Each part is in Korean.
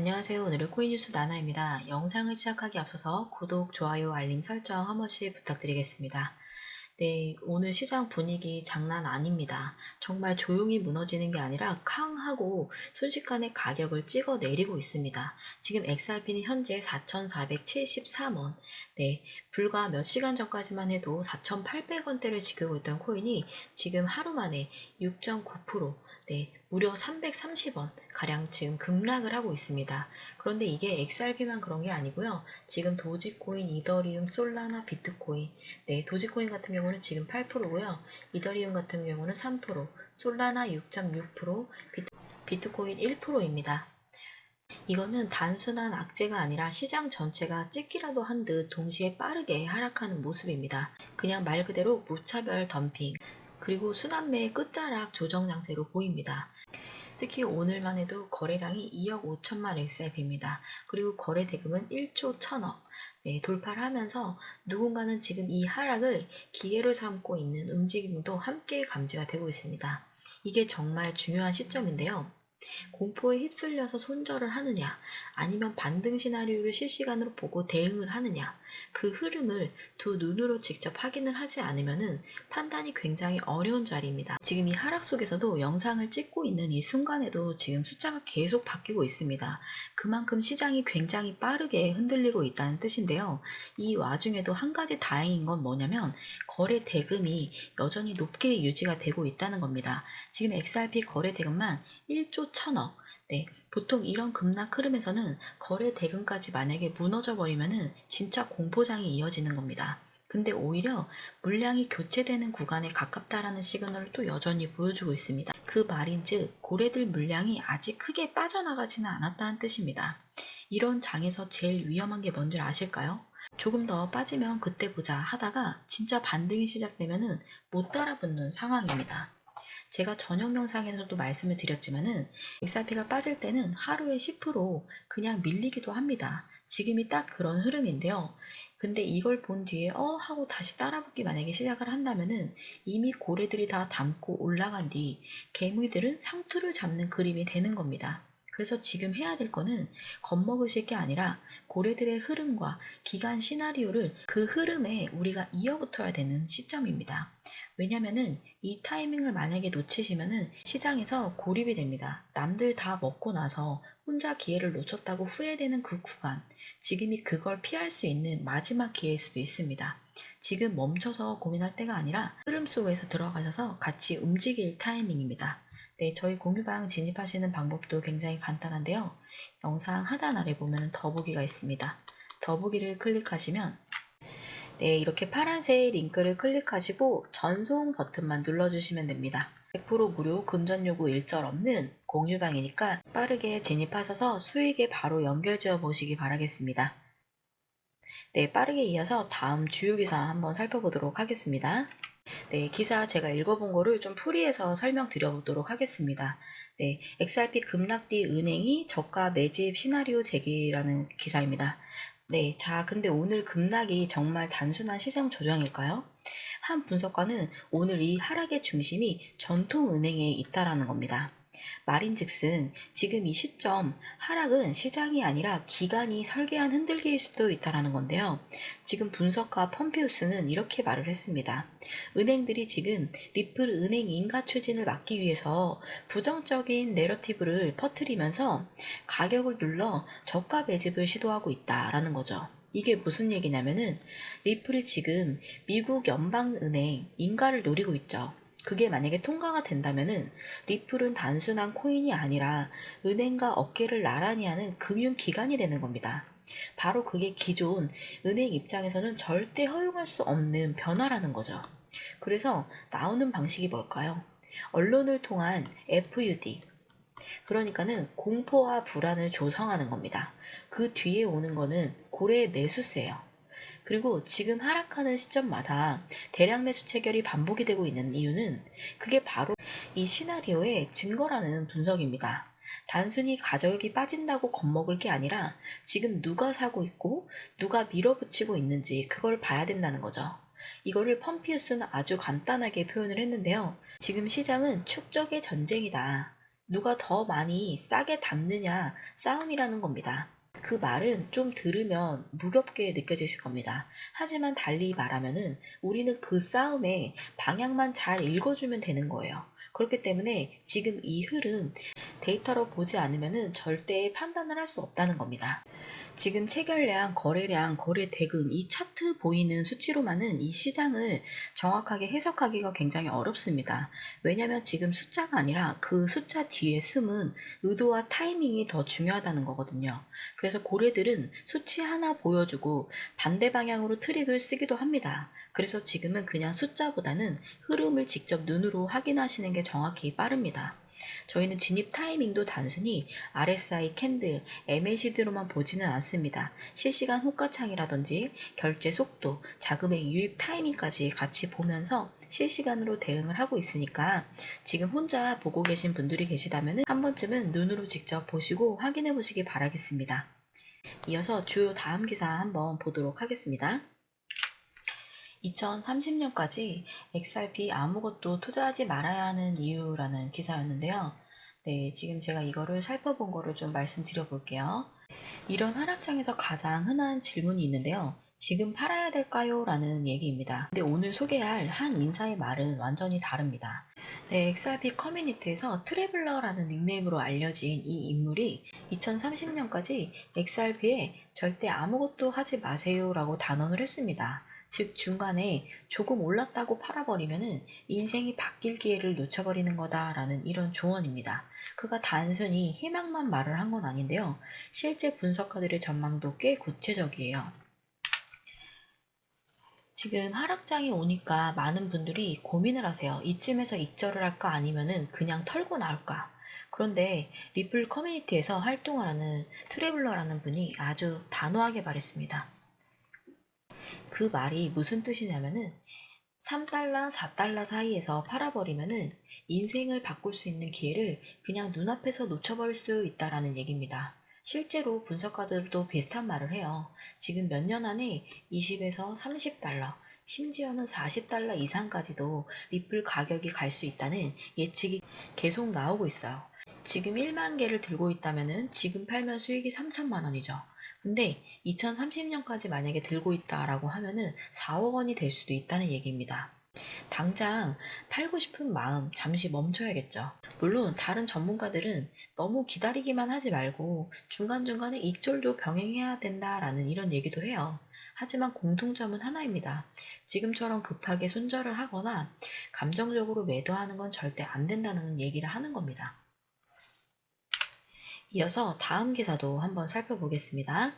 안녕하세요. 오늘은 코인뉴스 나나입니다. 영상을 시작하기 앞서서 구독, 좋아요, 알림 설정 한 번씩 부탁드리겠습니다. 네, 오늘 시장 분위기 장난 아닙니다. 정말 조용히 무너지는 게 아니라 캉 하고 순식간에 가격을 찍어 내리고 있습니다. 지금 XRP는 현재 4,473원. 네, 불과 몇 시간 전까지만 해도 4,800원대를 지키고 있던 코인이 지금 하루 만에 6.9%, 네, 무려 330원 가량 지금 급락을 하고 있습니다. 그런데 이게 XRP만 그런 게 아니고요. 지금 도지코인, 이더리움, 솔라나, 비트코인, 네, 도지코인 같은 경우는 지금 8%고요. 이더리움 같은 경우는 3%, 솔라나 6.6%, 비트코인 1%입니다. 이거는 단순한 악재가 아니라 시장 전체가 찍기라도 한 듯 동시에 빠르게 하락하는 모습입니다. 그냥 말 그대로 무차별 덤핑, 그리고 순환매의 끝자락 조정 장세로 보입니다. 특히 오늘만 해도 거래량이 2억 5천만 XRP입니다. 그리고 거래 대금은 1조 1천억 돌파를 하면서 누군가는 지금 이 하락을 기회로 삼고 있는 움직임도 함께 감지가 되고 있습니다. 이게 정말 중요한 시점인데요. 공포에 휩쓸려서 손절을 하느냐, 아니면 반등 시나리오를 실시간으로 보고 대응을 하느냐, 그 흐름을 두 눈으로 직접 확인을 하지 않으면은 판단이 굉장히 어려운 자리입니다. 지금 이 하락 속에서도 영상을 찍고 있는 이 순간에도 지금 숫자가 계속 바뀌고 있습니다. 그만큼 시장이 굉장히 빠르게 흔들리고 있다는 뜻인데요. 이 와중에도 한 가지 다행인 건 뭐냐면 거래 대금이 여전히 높게 유지가 되고 있다는 겁니다. 지금 XRP 거래 대금만 1조 1천억. 네, 보통 이런 급락 흐름에서는 거래 대금까지 만약에 무너져 버리면은 진짜 공포장이 이어지는 겁니다. 근데 오히려 물량이 교체되는 구간에 가깝다라는 시그널을 또 여전히 보여주고 있습니다. 그 말인즉 고래들 물량이 아직 크게 빠져나가지는 않았다는 뜻입니다. 이런 장에서 제일 위험한 게 뭔지 아실까요? 조금 더 빠지면 그때 보자 하다가 진짜 반등이 시작되면은 못 따라붙는 상황입니다. 제가 전용 영상에서도 말씀을 드렸지만은 XRP가 빠질 때는 하루에 10% 그냥 밀리기도 합니다. 지금이 딱 그런 흐름인데요. 근데 이걸 본 뒤에 하고 다시 따라붙기 만약에 시작을 한다면은 이미 고래들이 다 담고 올라간 뒤 개미들은 상투를 잡는 그림이 되는 겁니다. 그래서 지금 해야 될 거는 겁먹으실 게 아니라 고래들의 흐름과 기간 시나리오를 그 흐름에 우리가 이어붙어야 되는 시점입니다. 왜냐면은 이 타이밍을 만약에 놓치시면은 시장에서 고립이 됩니다. 남들 다 먹고 나서 혼자 기회를 놓쳤다고 후회되는 그 구간, 지금이 그걸 피할 수 있는 마지막 기회일 수도 있습니다. 지금 멈춰서 고민할 때가 아니라 흐름 속에서 들어가셔서 같이 움직일 타이밍입니다. 네, 저희 공유방 진입하시는 방법도 굉장히 간단한데요. 영상 하단 아래 보면 더보기가 있습니다. 더보기를 클릭하시면 네, 이렇게 파란색 링크를 클릭하시고 전송 버튼만 눌러주시면 됩니다. 100% 무료 금전 요구 일절 없는 공유방이니까 빠르게 진입하셔서 수익에 바로 연결지어 보시기 바라겠습니다. 네, 빠르게 이어서 다음 주요 기사 한번 살펴보도록 하겠습니다. 네, 기사 제가 읽어본 거를 좀 풀이해서 설명드려보도록 하겠습니다. 네, XRP 급락 뒤 은행이 저가 매집 시나리오 제기라는 기사입니다. 네, 자, 근데 오늘 급락이 정말 단순한 시장 조정일까요? 한 분석가는 오늘 이 하락의 중심이 전통은행에 있다라는 겁니다. 말인즉슨 지금 이 시점 하락은 시장이 아니라 기관이 설계한 흔들기일 수도 있다라는 건데요. 지금 분석가 펌피우스는 이렇게 말을 했습니다. 은행들이 지금 리플 은행 인가 추진을 막기 위해서 부정적인 내러티브를 퍼뜨리면서 가격을 눌러 저가 매집을 시도하고 있다라는 거죠. 이게 무슨 얘기냐면은 리플이 지금 미국 연방은행 인가를 노리고 있죠. 그게 만약에 통과가 된다면은 리플은 단순한 코인이 아니라 은행과 어깨를 나란히 하는 금융기관이 되는 겁니다. 바로 그게 기존 은행 입장에서는 절대 허용할 수 없는 변화라는 거죠. 그래서 나오는 방식이 뭘까요? 언론을 통한 FUD, 그러니까는 공포와 불안을 조성하는 겁니다. 그 뒤에 오는 거는 고래 매수세예요. 그리고 지금 하락하는 시점마다 대량 매수 체결이 반복이 되고 있는 이유는 그게 바로 이 시나리오의 증거라는 분석입니다. 단순히 가격이 빠진다고 겁먹을 게 아니라 지금 누가 사고 있고 누가 밀어붙이고 있는지 그걸 봐야 된다는 거죠. 이거를 펌피우스는 아주 간단하게 표현을 했는데요. 지금 시장은 축적의 전쟁이다. 누가 더 많이 싸게 담느냐 싸움이라는 겁니다. 그 말은 좀 들으면 무겁게 느껴지실 겁니다. 하지만 달리 말하면은 우리는 그 싸움의 방향만 잘 읽어주면 되는 거예요. 그렇기 때문에 지금 이 흐름 데이터로 보지 않으면은 절대 판단을 할 수 없다는 겁니다. 지금 체결량, 거래량, 거래 대금 이 차트 보이는 수치로만은 이 시장을 정확하게 해석하기가 굉장히 어렵습니다. 왜냐하면 지금 숫자가 아니라 그 숫자 뒤에 숨은 의도와 타이밍이 더 중요하다는 거거든요. 그래서 고래들은 수치 하나 보여주고 반대 방향으로 트릭을 쓰기도 합니다. 그래서 지금은 그냥 숫자보다는 흐름을 직접 눈으로 확인하시는 게 정확히 빠릅니다. 저희는 진입 타이밍도 단순히 RSI 캔들, MACD로만 보지는 않습니다. 실시간 호가창이라든지 결제 속도, 자금의 유입 타이밍까지 같이 보면서 실시간으로 대응을 하고 있으니까 지금 혼자 보고 계신 분들이 계시다면 한 번쯤은 눈으로 직접 보시고 확인해 보시기 바라겠습니다. 이어서 주요 다음 기사 한번 보도록 하겠습니다. 2030년까지 XRP 아무것도 투자하지 말아야 하는 이유라는 기사였는데요. 네, 지금 제가 이거를 살펴본 거를 좀 말씀드려 볼게요. 이런 하락장에서 가장 흔한 질문이 있는데요. 지금 팔아야 될까요? 라는 얘기입니다. 근데 오늘 소개할 한 인사의 말은 완전히 다릅니다. 네, XRP 커뮤니티에서 트래블러라는 닉네임으로 알려진 이 인물이 2030년까지 XRP에 절대 아무것도 하지 마세요 라고 단언을 했습니다. 즉 중간에 조금 올랐다고 팔아버리면은 인생이 바뀔 기회를 놓쳐버리는 거다라는 이런 조언입니다. 그가 단순히 희망만 말을 한 건 아닌데요. 실제 분석가들의 전망도 꽤 구체적이에요. 지금 하락장이 오니까 많은 분들이 고민을 하세요. 이쯤에서 익절을 할까 아니면은 그냥 털고 나올까. 그런데 리플 커뮤니티에서 활동을 하는 트래블러라는 분이 아주 단호하게 말했습니다. 그 말이 무슨 뜻이냐면은 3달러, 4달러 사이에서 팔아버리면은 인생을 바꿀 수 있는 기회를 그냥 눈앞에서 놓쳐버릴 수 있다라는 얘기입니다. 실제로 분석가들도 비슷한 말을 해요. 지금 몇 년 안에 20에서 30달러, 심지어는 40달러 이상까지도 리플 가격이 갈 수 있다는 예측이 계속 나오고 있어요. 지금 1만 개를 들고 있다면은 지금 팔면 수익이 3천만 원이죠. 근데 2030년까지 만약에 들고 있다라고 하면은 4억 원이 될 수도 있다는 얘기입니다. 당장 팔고 싶은 마음 잠시 멈춰야겠죠. 물론 다른 전문가들은 너무 기다리기만 하지 말고 중간중간에 익절도 병행해야 된다라는 이런 얘기도 해요. 하지만 공통점은 하나입니다. 지금처럼 급하게 손절을 하거나 감정적으로 매도하는 건 절대 안 된다는 얘기를 하는 겁니다. 이어서 다음 기사도 한번 살펴보겠습니다.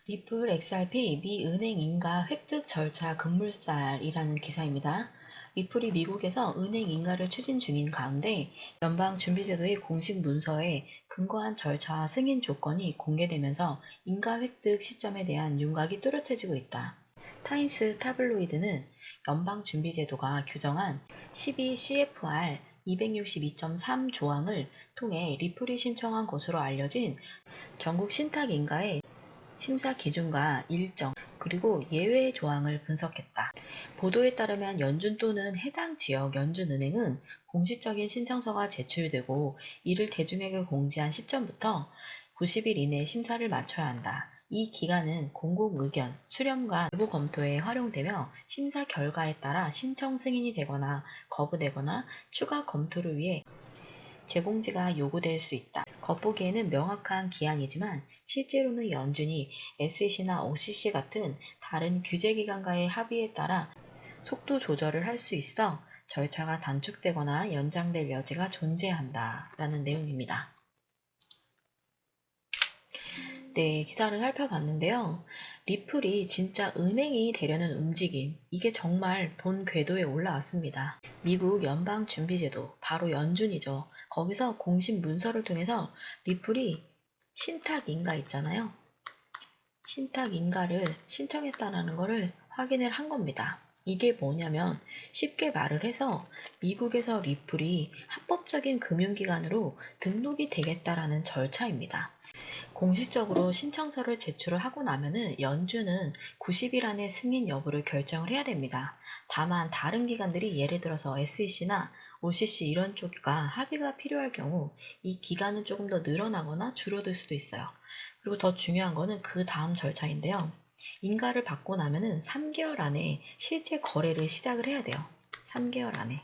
리플 XRP 미 은행 인가 획득 절차 급물살이라는 기사입니다. 리플이 미국에서 은행 인가를 추진 중인 가운데 연방준비제도의 공식 문서에 근거한 절차와 승인 조건이 공개되면서 인가 획득 시점에 대한 윤곽이 뚜렷해지고 있다. 타임스 타블로이드는 연방준비제도가 규정한 12 CFR 262.3 조항을 통해 리플이 신청한 것으로 알려진 전국 신탁 인가의 심사 기준과 일정, 그리고 예외 조항을 분석했다. 보도에 따르면 연준 또는 해당 지역 연준은행은 공식적인 신청서가 제출되고 이를 대중에게 공지한 시점부터 90일 이내 심사를 마쳐야 한다. 이 기간은 공공 의견, 수렴과 내부 검토에 활용되며 심사 결과에 따라 신청 승인이 되거나 거부되거나 추가 검토를 위해 재공지가 요구될 수 있다. 겉보기에는 명확한 기한이지만 실제로는 연준이 SEC나 OCC 같은 다른 규제기관과의 합의에 따라 속도 조절을 할 수 있어 절차가 단축되거나 연장될 여지가 존재한다라는 내용입니다. 네, 기사를 살펴봤는데요. 리플이 진짜 은행이 되려는 움직임, 이게 정말 본 궤도에 올라왔습니다. 미국 연방준비제도, 바로 연준이죠. 거기서 공식 문서를 통해서 리플이 신탁 인가 있잖아요. 신탁 인가를 신청했다는 것을 확인을 한 겁니다. 이게 뭐냐면 쉽게 말을 해서 미국에서 리플이 합법적인 금융기관으로 등록이 되겠다라는 절차입니다. 공식적으로 신청서를 제출을 하고 나면은 연준은 90일 안에 승인 여부를 결정을 해야 됩니다. 다만 다른 기관들이 예를 들어서 SEC나 OCC 이런 쪽과 합의가 필요할 경우 이 기간은 조금 더 늘어나거나 줄어들 수도 있어요. 그리고 더 중요한 거는 그 다음 절차인데요. 인가를 받고 나면은 3개월 안에 실제 거래를 시작을 해야 돼요. 3개월 안에.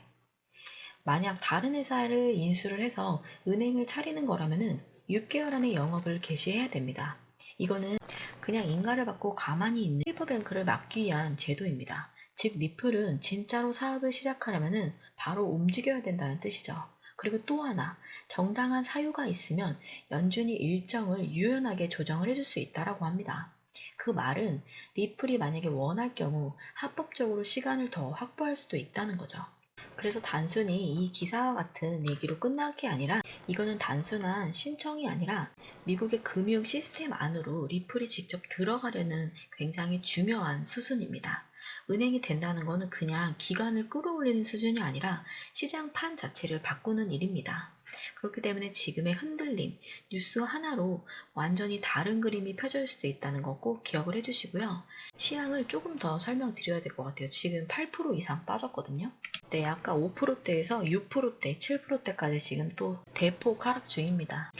만약 다른 회사를 인수를 해서 은행을 차리는 거라면은 6개월 안에 영업을 개시해야 됩니다. 이거는 그냥 인가를 받고 가만히 있는 실버뱅크를 막기 위한 제도입니다. 즉 리플은 진짜로 사업을 시작하려면은 바로 움직여야 된다는 뜻이죠. 그리고 또 하나, 정당한 사유가 있으면 연준이 일정을 유연하게 조정을 해줄 수 있다라고 합니다. 그 말은 리플이 만약에 원할 경우 합법적으로 시간을 더 확보할 수도 있다는 거죠. 그래서 단순히 이 기사와 같은 얘기로 끝날 게 아니라 이거는 단순한 신청이 아니라 미국의 금융 시스템 안으로 리플이 직접 들어가려는 굉장히 중요한 수순입니다. 은행이 된다는 것은 그냥 기관을 끌어올리는 수준이 아니라 시장판 자체를 바꾸는 일입니다. 그렇기 때문에 지금의 흔들림, 뉴스 하나로 완전히 다른 그림이 펴질 수도 있다는 거 꼭 기억을 해주시고요. 시황을 조금 더 설명드려야 될 것 같아요. 지금 8% 이상 빠졌거든요. 네, 아까 5%대에서 6%대, 7%대까지 지금 또 대폭 하락 중입니다.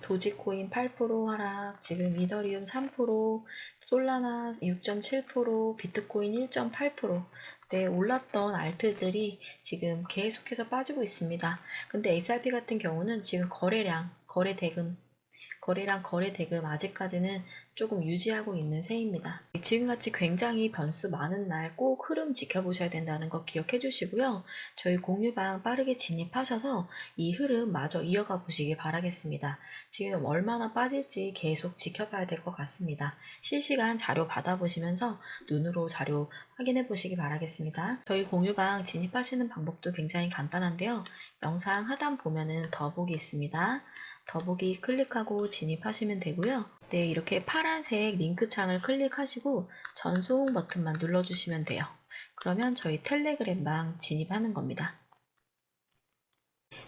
도지코인 8% 하락, 지금 이더리움 3%, 솔라나 6.7%, 비트코인 1.8%. 네, 올랐던 알트들이 지금 계속해서 빠지고 있습니다. 근데 XRP 같은 경우는 지금 거래량, 거래량 거래 대금 아직까지는 조금 유지하고 있는 세입니다. 지금같이 굉장히 변수 많은 날 꼭 흐름 지켜보셔야 된다는 거 기억해 주시고요. 저희 공유방 빠르게 진입하셔서 이 흐름 마저 이어가 보시기 바라겠습니다. 지금 얼마나 빠질지 계속 지켜봐야 될 것 같습니다. 실시간 자료 받아보시면서 눈으로 자료 확인해 보시기 바라겠습니다. 저희 공유방 진입하시는 방법도 굉장히 간단한데요. 영상 하단 보면은 더보기 있습니다. 더보기 클릭하고 진입하시면 되고요. 네, 이렇게 파란색 링크 창을 클릭하시고 전송 버튼만 눌러주시면 돼요. 그러면 저희 텔레그램방 진입하는 겁니다.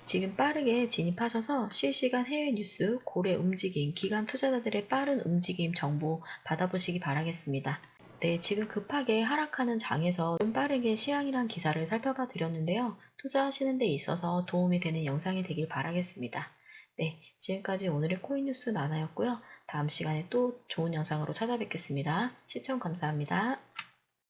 지금 빠르게 진입하셔서 실시간 해외 뉴스, 고래 움직임, 기관 투자자들의 빠른 움직임 정보 받아보시기 바라겠습니다. 네, 지금 급하게 하락하는 장에서 좀 빠르게 시황이란 기사를 살펴봐 드렸는데요. 투자하시는 데 있어서 도움이 되는 영상이 되길 바라겠습니다. 네, 지금까지 오늘의 코인 뉴스 나나였고요. 다음 시간에 또 좋은 영상으로 찾아뵙겠습니다. 시청 감사합니다.